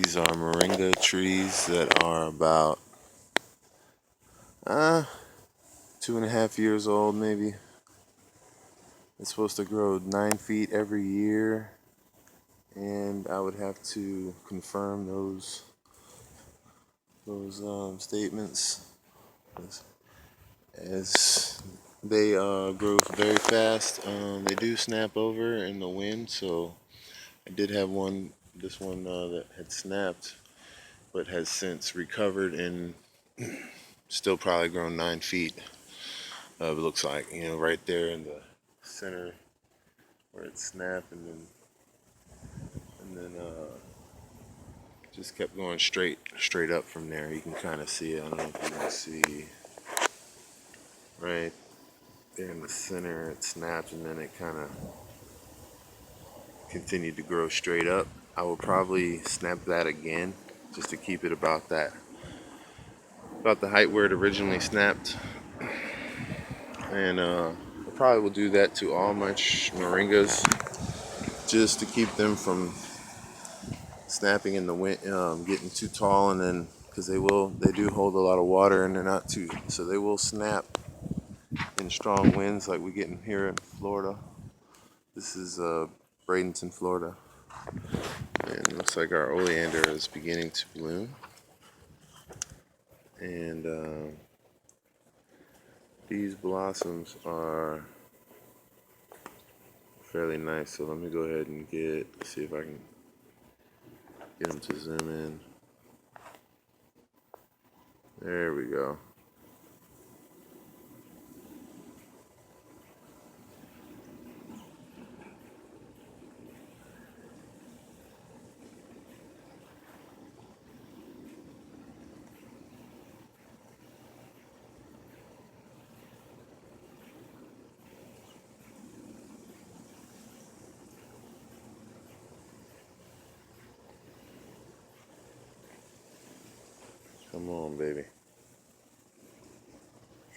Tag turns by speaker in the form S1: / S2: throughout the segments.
S1: These are moringa trees that are about 2.5 years old, maybe. It's supposed to grow 9 feet every year, and I would have to confirm those statements as they grow very fast. They do snap over in the wind, so I did have this one that had snapped, but has since recovered and still probably grown 9 feet. It looks like, right there in the center where it snapped, and then just kept going straight up from there. You can kind of see it. I don't know if you can see right there in the center. It snapped, and then it kind of continued to grow straight up. I will probably snap that again just to keep it about the height where it originally snapped. And I probably will do that to all my moringas just to keep them from snapping in the wind, getting too tall, and then because they do hold a lot of water, and they're not too, so they will snap in strong winds like we get in here in Florida. This is Bradenton, Florida, and it looks like our oleander is beginning to bloom, and these blossoms are fairly nice. So let me go ahead and see if I can get them to zoom in. There we go. Come on, baby.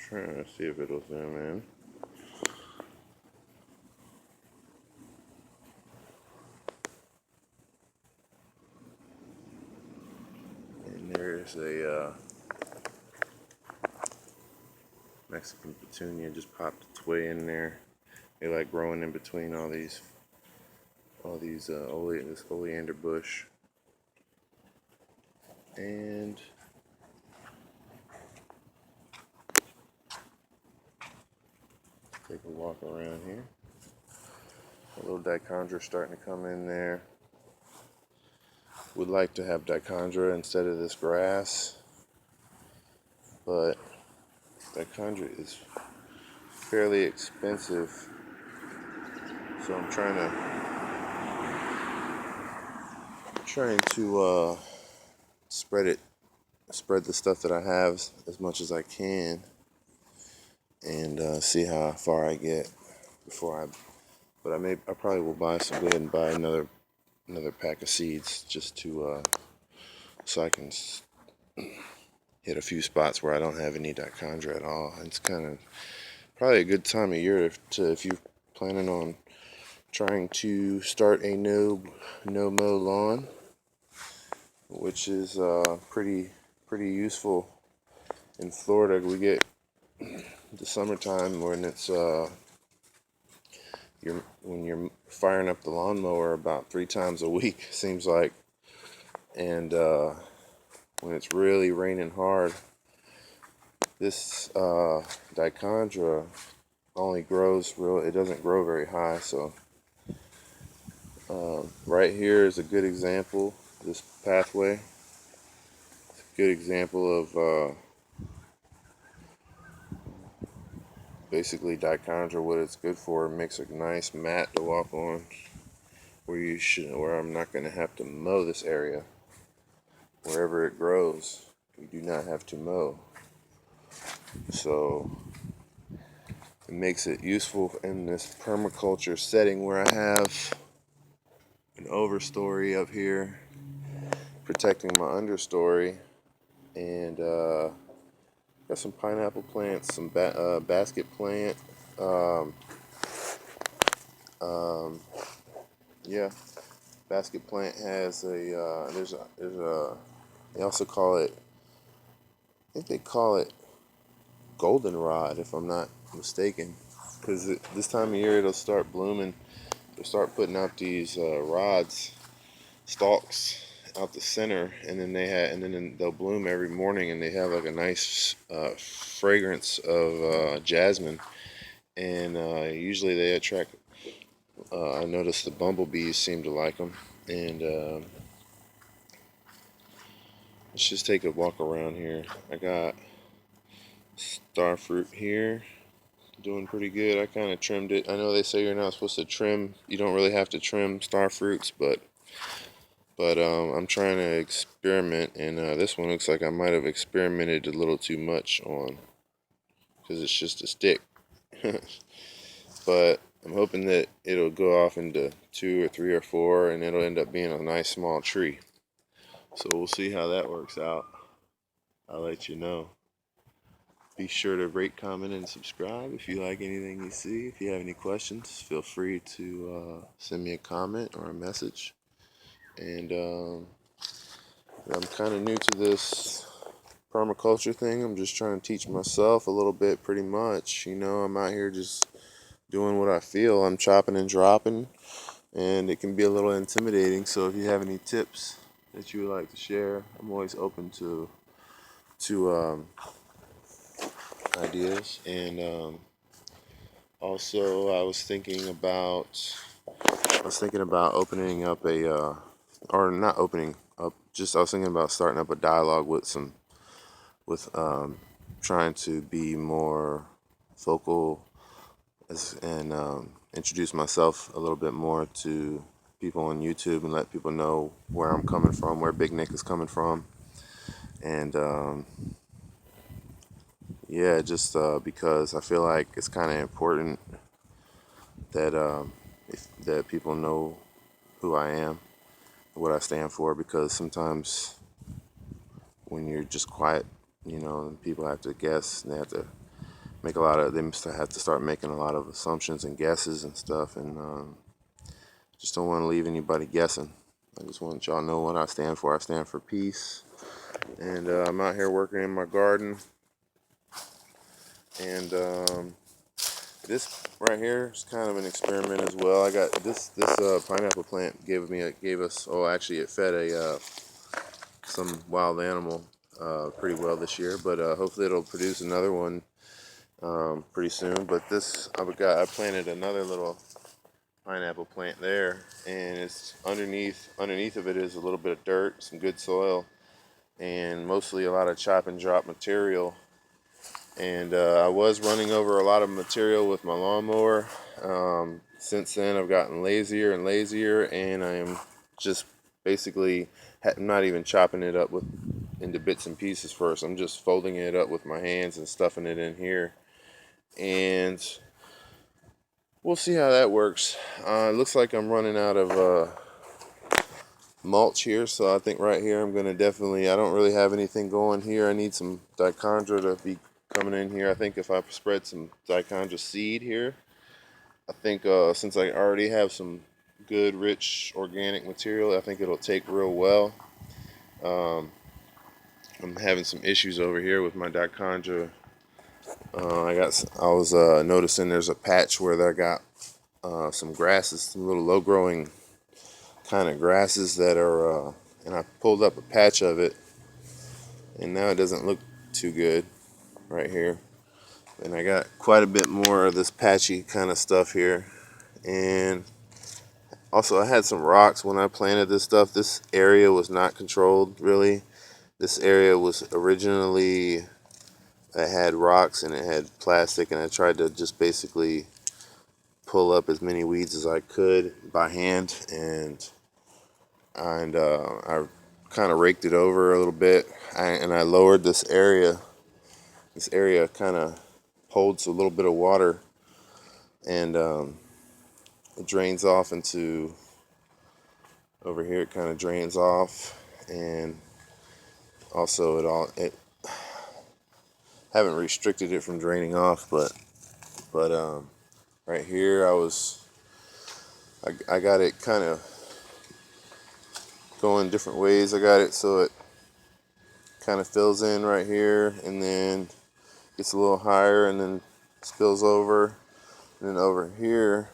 S1: Trying to see if it'll zoom in. And there's a Mexican petunia just popped its way in there. They like growing in between all these this oleander bush. And take a walk around here. A little dichondra starting to come in there. Would like to have dichondra instead of this grass, but dichondra is fairly expensive, so I'm trying to spread the stuff that I have as much as I can, and see how far I get but I probably will go ahead and buy another pack of seeds just to so I can hit a few spots where I don't have any dichondra at all. It's kind of probably a good time of year if you're planning on trying to start a no-mow lawn, which is pretty useful in Florida. We get the summertime when it's when you're firing up the lawnmower about 3 times a week, seems like, and when it's really raining hard, this dichondra only grows it doesn't grow very high. So right here is a good example. This pathway, it's a good example of basically dichondra. What it's good for, it makes a nice mat to walk on where I'm not going to have to mow this area. Wherever it grows, you do not have to mow. So it makes it useful in this permaculture setting where I have an overstory up here protecting my understory, and got some pineapple plants, some basket plant, yeah, basket plant has there's a, they also call it, I think they call it goldenrod, if I'm not mistaken, because this time of year it'll start blooming. They'll start putting out these rods, stalks out the center, and then they'll bloom every morning, and they have like a nice fragrance of jasmine, and usually they attract. I noticed the bumblebees seem to like them, and let's just take a walk around here. I got starfruit here, doing pretty good. I kind of trimmed it. I know they say you're not supposed to trim. You don't really have to trim starfruits, but I'm trying to experiment, and this one looks like I might have experimented a little too much on, because it's just a stick. But I'm hoping that it'll go off into 2 or 3 or 4, and it'll end up being a nice small tree. So we'll see how that works out. I'll let you know. Be sure to rate, comment, and subscribe if you like anything you see. If you have any questions, feel free to send me a comment or a message. And I'm kind of new to this permaculture thing. I'm just trying to teach myself a little bit, pretty much. I'm out here just doing what I feel. I'm chopping and dropping, and it can be a little intimidating. So if you have any tips that you would like to share, I'm always open to ideas. And also, I was thinking about opening up or not opening up. I was thinking about starting up a dialogue with trying to be more vocal and introduce myself a little bit more to people on YouTube and let people know where I'm coming from, where Big Nick is coming from, and yeah, just because I feel like it's kind of important that that people know who I am, what I stand for, because sometimes when you're just quiet, people have to guess, and they must have to start making a lot of assumptions and guesses and stuff, and just don't want to leave anybody guessing. I just want y'all to know what I stand for. I stand for peace, and I'm out here working in my garden, and this right here is kind of an experiment as well. I got this pineapple plant gave us, oh, actually it fed some wild animal pretty well this year, but hopefully it'll produce another one pretty soon. But I planted another little pineapple plant there, and it's underneath of it is a little bit of dirt, some good soil, and mostly a lot of chop and drop material. And I was running over a lot of material with my lawnmower. Since then I've gotten lazier and lazier, and I am just basically not even chopping it up into bits and pieces first. I'm just folding it up with my hands and stuffing it in here, and we'll see how that works. It looks like I'm running out of mulch here, so I think right here I'm going to definitely, I don't really have anything going here. I need some dichondra to be coming in here. I think if I spread some dichondra seed here, I think since I already have some good rich organic material, I think it'll take real well. I'm having some issues over here with my dichondra. I was noticing there's a patch where I got some grasses, some little low growing kind of grasses that are, and I pulled up a patch of it, and now it doesn't look too good right here. And I got quite a bit more of this patchy kind of stuff here. And also I had some rocks when I planted this stuff. This area was not controlled really. This area was originally, it had rocks and it had plastic, and I tried to just basically pull up as many weeds as I could by hand, and I kind of raked it over a little bit, and I lowered this area. This area kind of holds a little bit of water, and it drains off into over here. It kind of drains off, and also it haven't restricted it from draining off, but right here I got it kind of going different ways. I got it so it kind of fills in right here and then gets a little higher and then spills over. And then over here,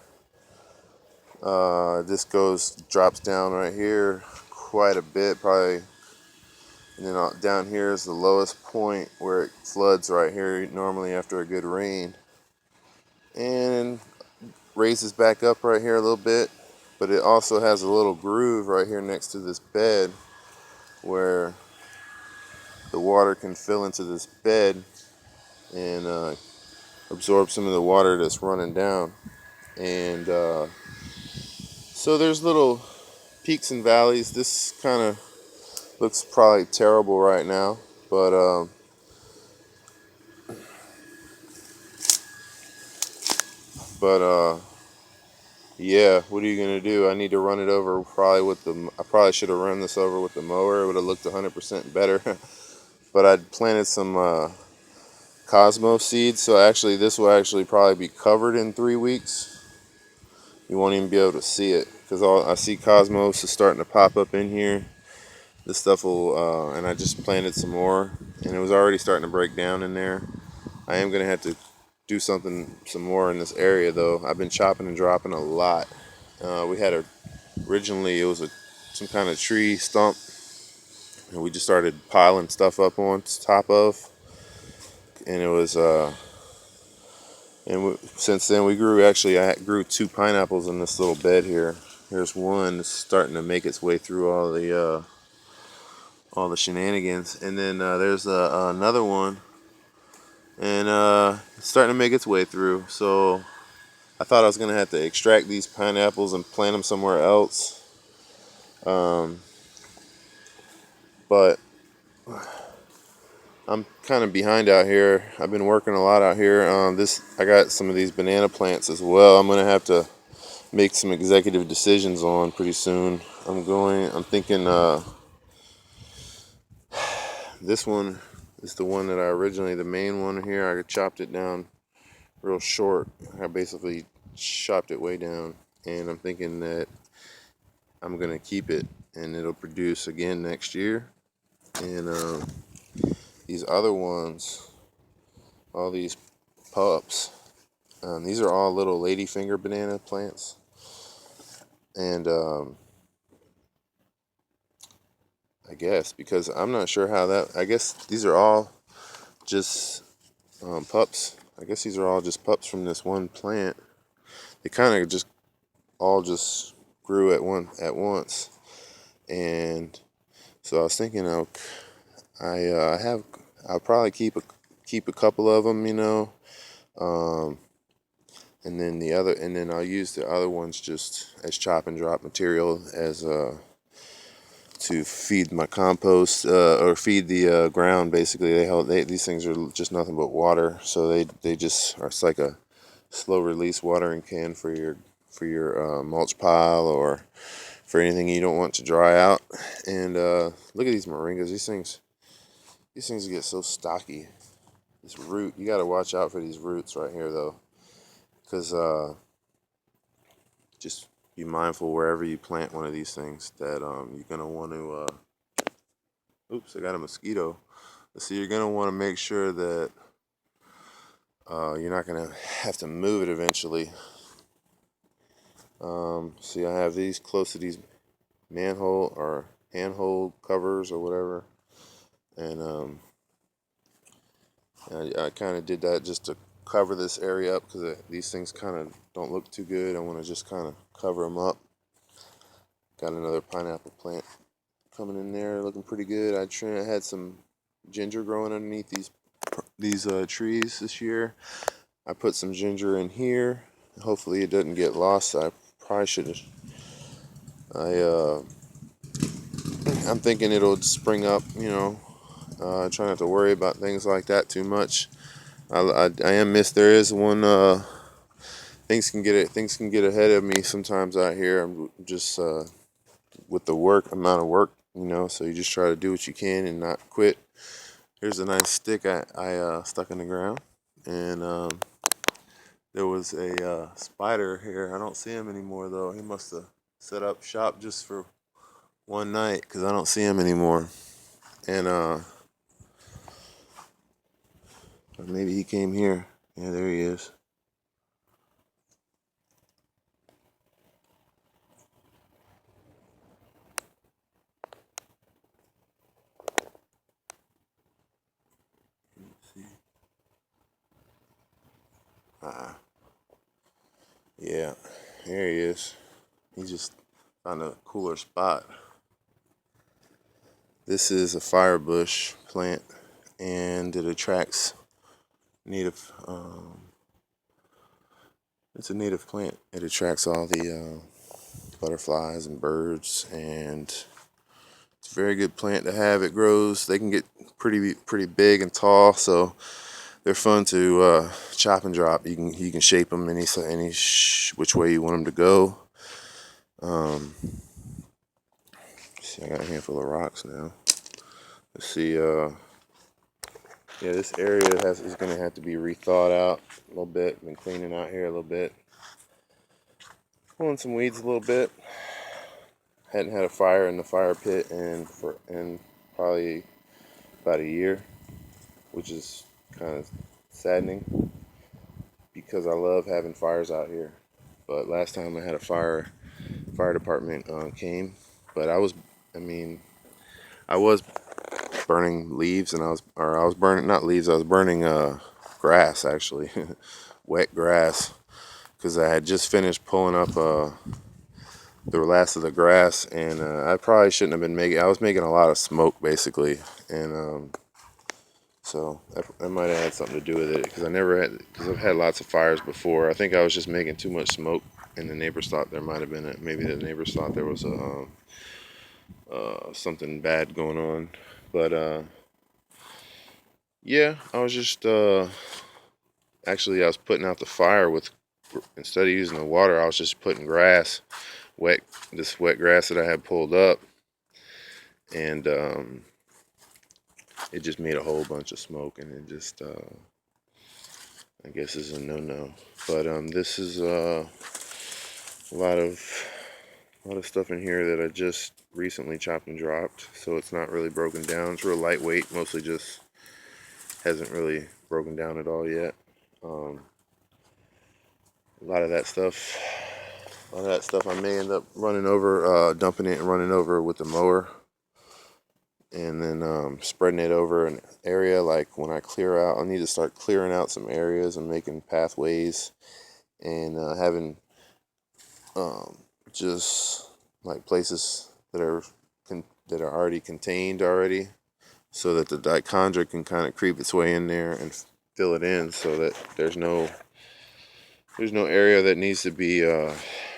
S1: this drops down right here quite a bit, probably. And then down here is the lowest point where it floods right here normally after a good rain. And raises back up right here a little bit. But it also has a little groove right here next to this bed where the water can fill into this bed and absorb some of the water that's running down. And so there's little peaks and valleys. This kind of looks probably terrible right now, but yeah, what are you gonna do? I need to run it over probably with I probably should have run this over with the mower. It would have looked 100% better. But I'd planted some Cosmo seeds, so actually this will actually probably be covered in 3 weeks. You won't even be able to see it because I see Cosmos is starting to pop up in here. This stuff will, and I just planted some more, and it was already starting to break down in there. I am gonna have to do some more in this area though. I've been chopping and dropping a lot. We had originally it was some kind of tree stump, and we just started piling stuff up on top of, and it was since then we grew. Actually, I grew 2 pineapples in this little bed here. Here's one that's starting to make its way through all the shenanigans, and then there's another one, and it's starting to make its way through. So I thought I was gonna have to extract these pineapples and plant them somewhere else, but I'm kind of behind out here. I've been working a lot out here. I got some of these banana plants as well. I'm gonna have to make some executive decisions on pretty soon. I'm thinking this one is the one that the main one here. I chopped it down real short. I basically chopped it way down, and I'm thinking that I'm gonna keep it, and it'll produce again next year. And these other ones, all these pups, these are all little ladyfinger banana plants, and I guess because I'm not sure how that. I guess these are all just pups. I guess these are all just pups from this one plant. They kind of just grew at once, and so I was thinking, I'll probably keep a couple of them, and then I'll use the other ones just as chop and drop material as to feed my compost or feed the ground. Basically, these things are just nothing but water, so they just are. It's like a slow release watering can for your mulch pile or for anything you don't want to dry out. And look at these moringas. These things get so stocky. This root, you got to watch out for these roots right here though, because just be mindful wherever you plant one of these things that you're gonna want to. Oops, I got a mosquito. So you're gonna want to make sure that you're not gonna have to move it eventually. See, I have these close to these manhole or handhold covers or whatever, and I kind of did that just to cover this area up because these things kind of don't look too good. I want to just kind of cover them up. Got another pineapple plant coming in there, looking pretty good. I had some ginger growing underneath these trees this year. I put some ginger in here. Hopefully it doesn't get lost. I probably should have. I'm thinking it'll spring up. Try not to worry about things like that too much. I am missed. There is one. Things can get ahead of me sometimes out here. I'm just with the amount of work, So you just try to do what you can and not quit. Here's a nice stick I stuck in the ground, and there was a spider here. I don't see him anymore though. He must have set up shop just for one night because I don't see him anymore. And maybe he came here. Yeah, there he is. Let's see. Yeah, there he is. He just found a cooler spot. This is a firebush plant, and it attracts native. It's a native plant. It attracts all the butterflies and birds, and it's a very good plant to have. It grows. They can get pretty big and tall, so they're fun to chop and drop. You can shape them which way you want them to go. See, I got a handful of rocks now. Let's see. Yeah, this area is going to have to be rethought out a little bit. Been cleaning out here a little bit, pulling some weeds a little bit. Hadn't had a fire in the fire pit in probably about a year, which is kind of saddening because I love having fires out here. But last time I had a fire department came, but I was burning leaves, and I was burning, not leaves, I was burning grass actually, wet grass, because I had just finished pulling up the last of the grass, and I probably shouldn't have been I was making a lot of smoke basically, and so that might have had something to do with it, because I've had lots of fires before. I think I was just making too much smoke, and the neighbors thought there might have been maybe the neighbors thought there was something bad going on, but yeah, I was just actually I was putting out the fire with, instead of using the water, I was just putting this wet grass that I had pulled up, and it just made a whole bunch of smoke, and it just I guess is a no-no. But this is a lot of stuff in here that I just recently chopped and dropped, so it's not really broken down. It's real lightweight, mostly just hasn't really broken down at all yet. A lot of that stuff I may end up running over, dumping it and running over with the mower, and then spreading it over an area. Like when I clear out, I need to start clearing out some areas and making pathways, and having just like places that are already contained already, so that the dichondra can kind of creep its way in there and fill it in, so that there's no area that needs to be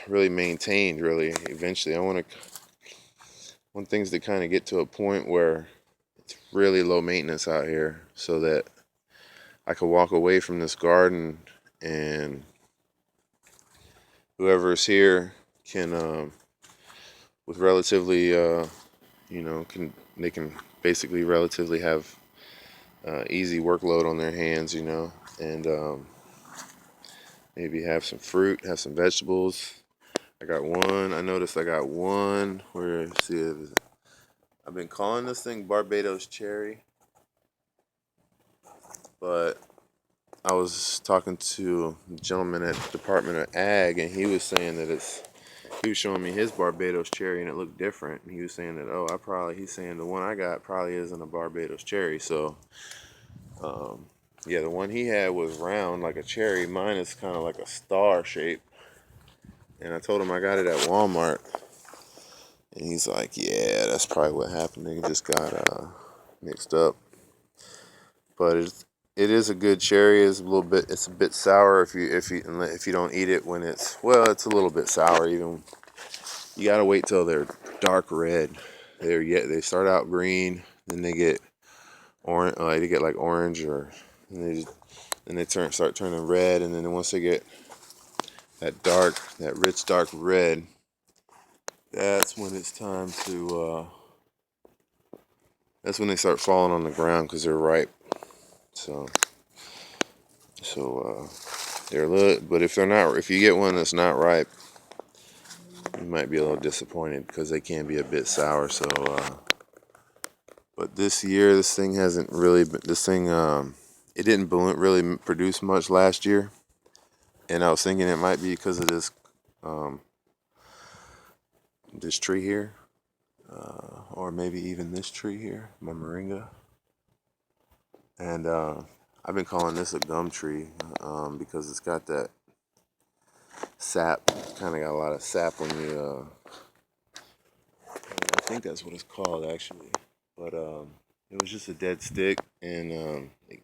S1: really maintained. Really, eventually, I want things to kind of get to a point where it's really low maintenance out here, so that I can walk away from this garden, and whoever's here can, with relatively, they can basically relatively have easy workload on their hands, and maybe have some fruit, have some vegetables. I noticed I got one where, see, I've been calling this thing Barbados cherry, but I was talking to a gentleman at the Department of Ag, and he was saying that he was showing me his Barbados cherry, and it looked different. And he was saying that, he's saying the one I got probably isn't a Barbados cherry. So, yeah, the one he had was round like a cherry. Mine is kind of like a star shape. And I told him I got it at Walmart. And he's like, yeah, that's probably what happened. They just got mixed up. But it is a good cherry. It's a bit sour if you don't eat it when it's a little bit sour. Even you gotta wait till they're dark red. They start out green, then they get orange. They get like orange, then they start turning red, and then once they get that rich dark red, that's when it's time to. That's when they start falling on the ground because they're ripe. So they're but if they're not, if you get one that's not ripe, you might be a little disappointed because they can be a bit sour. So, but this year, this thing hasn't really been, it didn't really produce much last year. And I was thinking it might be because of this tree here, or maybe even this tree here, my moringa. And I've been calling this a gum tree because it's got that sap, kind of got a lot of sap when you, I think that's what it's called actually. But it was just a dead stick, and it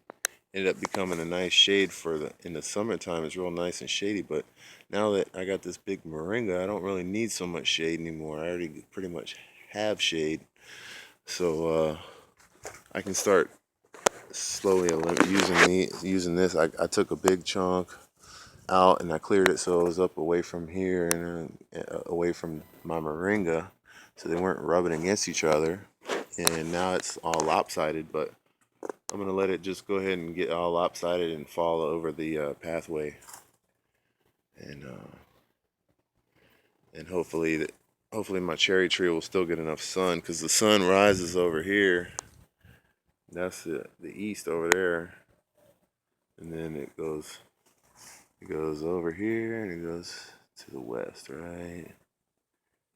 S1: ended up becoming a nice shade in the summertime. It's real nice and shady, but now that I got this big moringa, I don't really need so much shade anymore. I already pretty much have shade, so I can start slowly using this. I took a big chunk out and I cleared it so it was up away from here and away from my moringa, so they weren't rubbing against each other. And now it's all lopsided, but I'm gonna let it just go ahead and get all lopsided and fall over the pathway, and hopefully my cherry tree will still get enough sun, because the sun rises over here. That's the east over there, and then it goes over here and it goes to the west, right?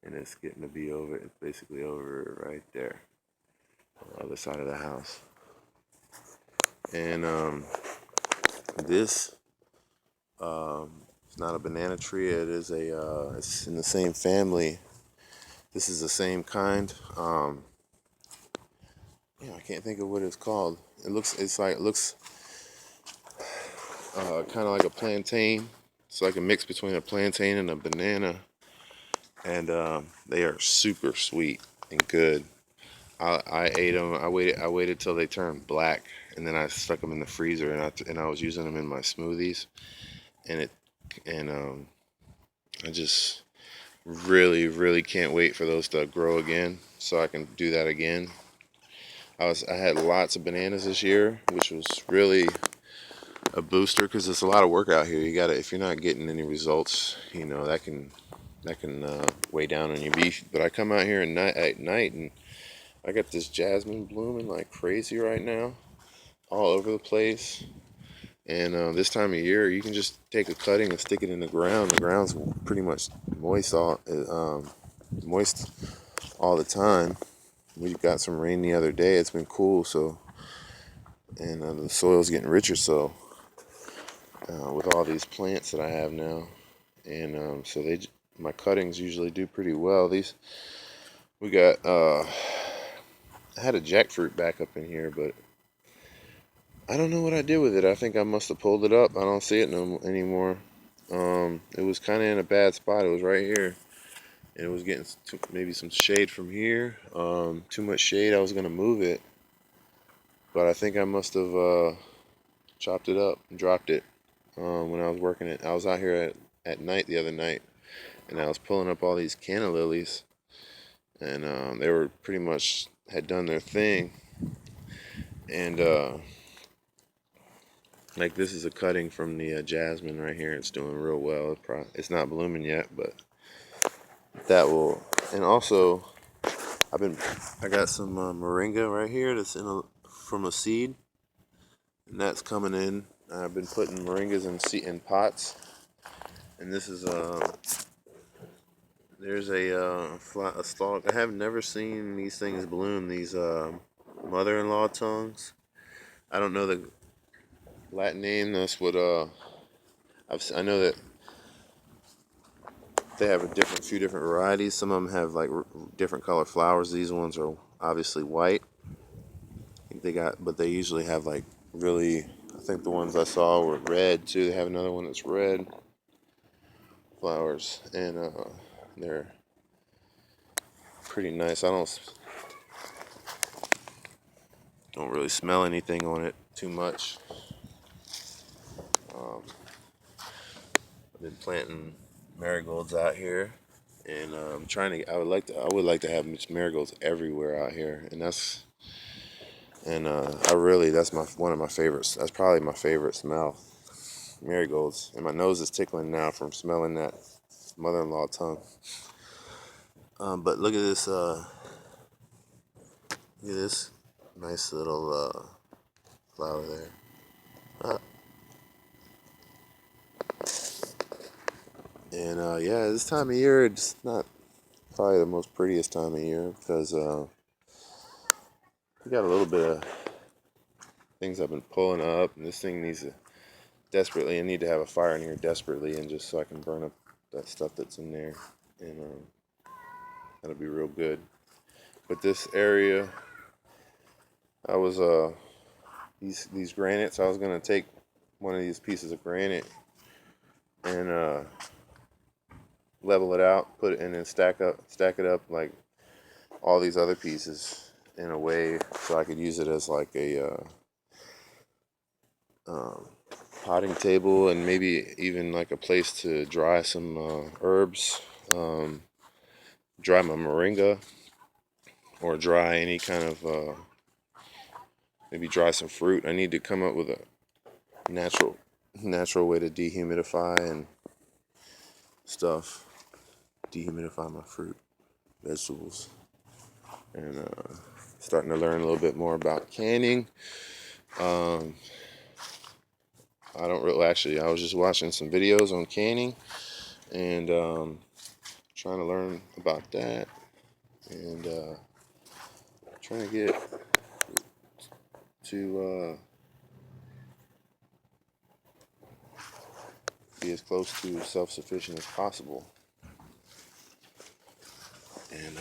S1: And it's getting to be over, it's basically over right there on the other side of the house. And this it's not a banana tree. It is it's in the same family. This is the same kind. I can't think of what it's called. It looks kind of like a plantain. It's like a mix between a plantain and a banana, and they are super sweet and good. I ate them. I waited till they turned black, and then I stuck them in the freezer, and I was using them in my smoothies, and I just really can't wait for those to grow again so I can do that again. I had lots of bananas this year, which was really a booster, because it's a lot of work out here. You gotta, if you're not getting any results, that can weigh down on your beef. But I come out here at night, and I got this jasmine blooming like crazy right now, all over the place. And this time of year, you can just take a cutting and stick it in the ground. The ground's pretty much moist moist all the time. We got some rain the other day. It's been cool, so, and the soil's getting richer. So with all these plants that I have now, and so my cuttings usually do pretty well. We got I had a jackfruit back up in here, but I don't know what I did with it. I think I must have pulled it up. I don't see it anymore. It was kind of in a bad spot. It was right here, and it was getting maybe some shade from here. Too much shade. I was gonna move it, but I think I must have chopped it up and dropped it when I was working it. I was out here at night the other night, and I was pulling up all these canna lilies, and they were pretty much had done their thing, and like this is a cutting from the jasmine right here. It's doing real well. It's not blooming yet, but that will. And also, I got some moringa right here that's from a seed, and that's coming in. I've been putting moringas in pots, and this is there's a stalk. I have never seen these things bloom. These mother-in-law tongues. I don't know the Latin name. That's what I know that they have few different varieties. Some of them have like different color flowers. These ones are obviously white. I think but they usually have like really. I think the ones I saw were red too. They have another one that's red flowers, and they're pretty nice. I don't really smell anything on it too much. I've been planting marigolds out here, and I'm trying to. I would like to have marigolds everywhere out here, and that's one of my favorites. That's probably my favorite smell, marigolds. And my nose is tickling now from smelling that mother-in-law tongue. But look at this. Look at this nice little flower there. Uh, and yeah, this time of year, it's not probably the most prettiest time of year because we got a little bit of things I've been pulling up, and this thing needs to desperately. I need to have a fire in here desperately, and just so I can burn up that stuff that's in there, and that'll be real good. But this area, I was these granites. I was gonna take one of these pieces of granite and level it out, put it, and then stack it up like all these other pieces in a way so I could use it as like a um, potting table, and maybe even like a place to dry some herbs, dry my moringa, or dry any kind of maybe dry some fruit. I need to come up with a natural way to dehumidify and stuff. Dehumidify my fruit, vegetables, and starting to learn a little bit more about canning. Um, I don't really actually. I was just watching some videos on canning and trying to learn about that, and trying to get to be as close to self-sufficient as possible. And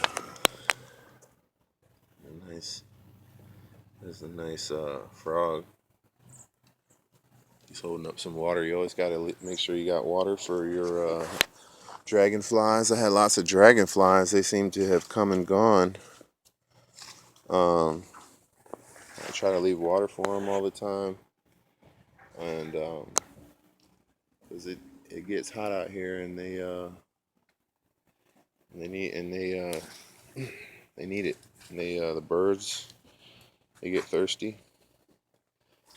S1: nice. There's a nice frog. He's holding up some water. You always got to make sure you got water for your dragonflies. I had lots of dragonflies. They seem to have come and gone. I try to leave water for them all the time, and because it gets hot out here, and they need they need it. And the birds, they get thirsty.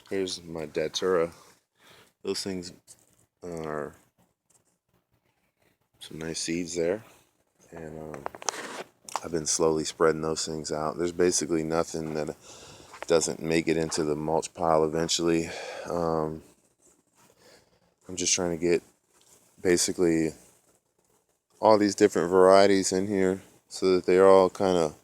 S1: Here's my datura. Those things are some nice seeds there, and I've been slowly spreading those things out. There's basically nothing that doesn't make it into the mulch pile eventually. I'm just trying to get basically all these different varieties in here so that they're all kind of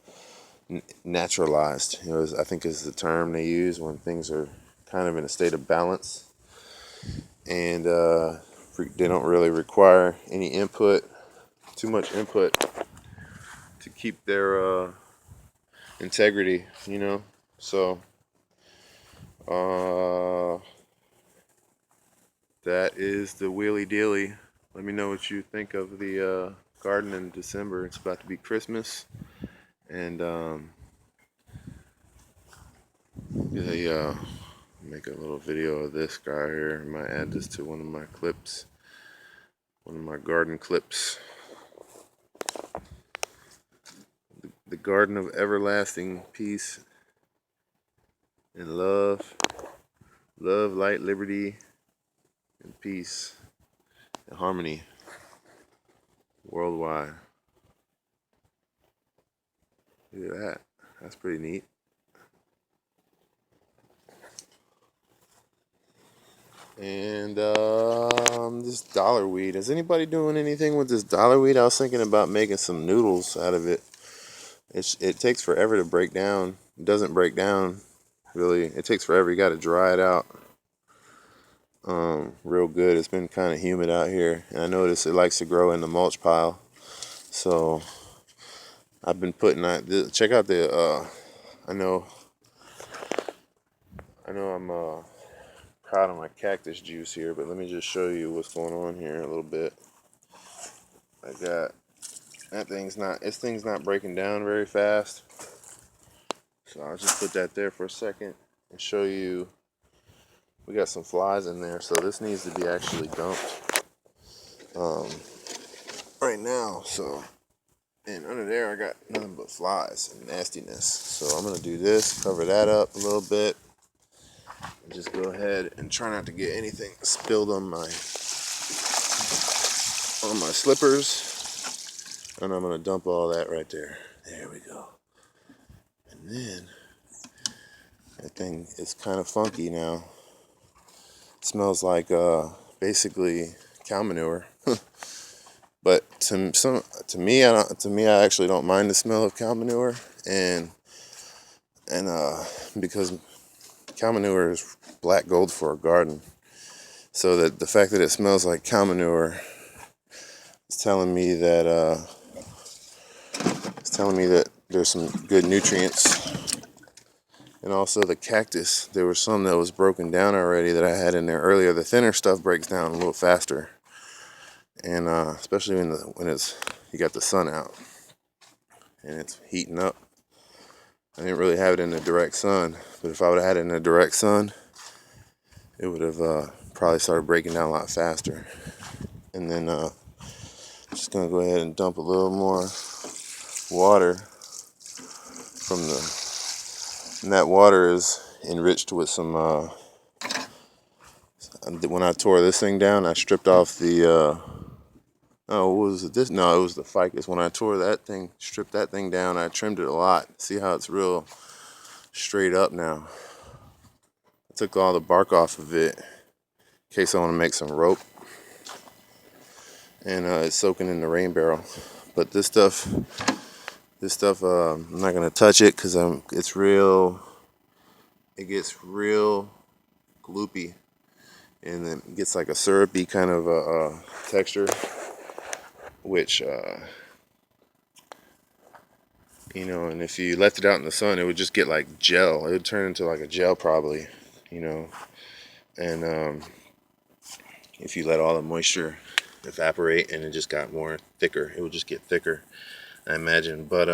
S1: naturalized. I think is the term they use when things are kind of in a state of balance, and they don't really require any input, too much input to keep their integrity. So that is the wheelie dealy. Let me know what you think of the garden in December. It's about to be Christmas, and make a little video of this guy here. I might add this to one of my clips, one of my garden clips. The garden of everlasting peace and love, light, liberty, and peace and harmony worldwide. Look at that. That's pretty neat. And this dollar weed. Is anybody doing anything with this dollar weed? I was thinking about making some noodles out of it. It takes forever to break down. It doesn't break down really. It takes forever. You got to dry it out real good. It's been kind of humid out here, and I noticed it likes to grow in the mulch pile. So I've been putting that. Check out the. I know I'm proud of my cactus juice here, but let me just show you what's going on here a little bit. I got this thing's not breaking down very fast, so I'll just put that there for a second and show you. We got some flies in there, so this needs to be actually dumped right now. So, and under there I got nothing but flies and nastiness. So I'm gonna do this, cover that up a little bit, and just go ahead and try not to get anything spilled on my slippers. And I'm going to dump all that right there. There we go. And then that thing is kind of funky now. It smells like basically cow manure. But to me, I actually don't mind the smell of cow manure, and because cow manure is black gold for a garden, so that the fact that it smells like cow manure is telling me that there's some good nutrients. And also the cactus, there was some that was broken down already that I had in there earlier. The thinner stuff breaks down a little faster, and especially when you got the sun out and it's heating up. I didn't really have it in the direct sun, but if I would have had it in the direct sun, it would have probably started breaking down a lot faster. And then just gonna go ahead and dump a little more water and that water is enriched with some. When I tore this thing down, I stripped off the. Oh, what was it? No, it was the ficus. When I stripped that thing down, I trimmed it a lot. See how it's real straight up now. I took all the bark off of it in case I want to make some rope. And it's soaking in the rain barrel. But this stuff, I'm not gonna touch it because it gets real gloopy, and it gets like a syrupy kind of texture, which and if you left it out in the sun, it would just get like gel. It would turn into like a gel probably, and if you let all the moisture evaporate and it just got more thicker, it would just get thicker, I imagine. But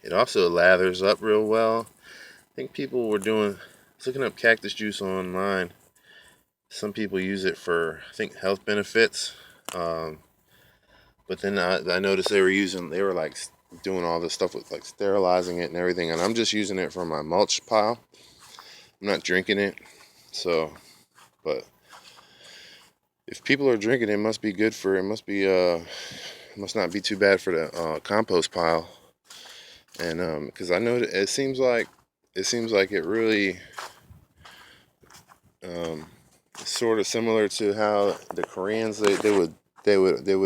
S1: it also lathers up real well. I think people were looking up cactus juice online. Some people use it for, I think, health benefits. But then I noticed they were like doing all this stuff with like sterilizing it and everything. And I'm just using it for my mulch pile. I'm not drinking it. So, but if people are drinking it, it must be good it must not be too bad for the compost pile. And because I know it seems like it really sort of similar to how the Koreans they would